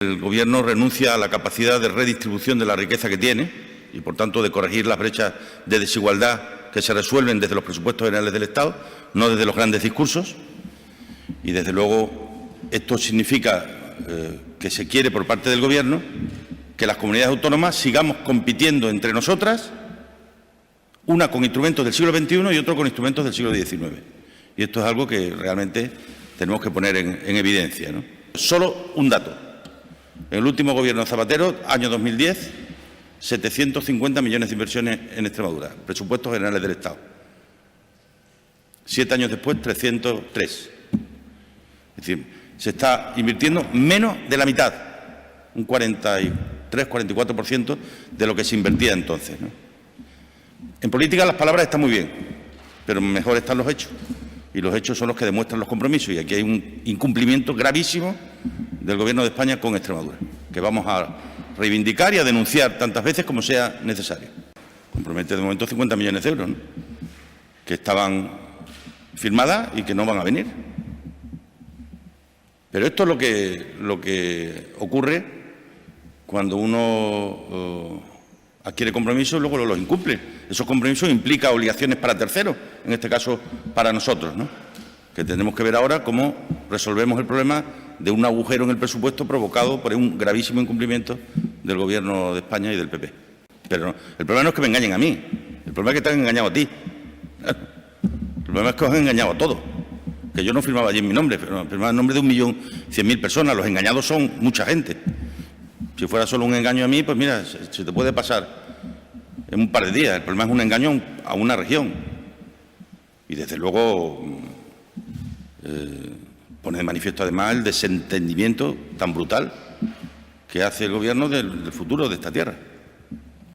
El Gobierno renuncia a la capacidad de redistribución de la riqueza que tiene y, por tanto, de corregir las brechas de desigualdad que se resuelven desde los presupuestos generales del Estado, no desde los grandes discursos. Y, desde luego, esto significa que se quiere, por parte del Gobierno, que las comunidades autónomas sigamos compitiendo entre nosotras, una con instrumentos del siglo XXI y otro con instrumentos del siglo XIX. Y esto es algo que realmente tenemos que poner en evidencia, ¿no? Solo un dato. En el último Gobierno de Zapatero, año 2010, 750 millones de inversiones en Extremadura, presupuestos generales del Estado. 7 años después, 303. Es decir, se está invirtiendo menos de la mitad, un 43-44% de lo que se invertía entonces, ¿no? En política las palabras están muy bien, pero mejor están los hechos. Y los hechos son los que demuestran los compromisos. Y aquí hay un incumplimiento gravísimo del Gobierno de España con Extremadura, que vamos a reivindicar y a denunciar tantas veces como sea necesario. Compromete de momento 50 millones de euros, ¿no?, que estaban firmadas y que no van a venir. Pero esto es lo que ocurre cuando uno adquiere compromisos y luego los incumple. Esos compromisos implican obligaciones para terceros, en este caso para nosotros, ¿no?, que tenemos que ver ahora cómo resolvemos el problema de un agujero en el presupuesto provocado por un gravísimo incumplimiento del Gobierno de España y del PP. Pero no, el problema no es que me engañen a mí, el problema es que te han engañado a ti. El problema es que os han engañado a todos. Que yo no firmaba allí en mi nombre, pero firmaba en nombre de 1.100.000 personas. Los engañados son mucha gente. Si fuera solo un engaño a mí, pues mira, se te puede pasar en un par de días. El problema es un engaño a una región. Y desde luego pone de manifiesto además el desentendimiento tan brutal que hace el Gobierno del futuro de esta tierra.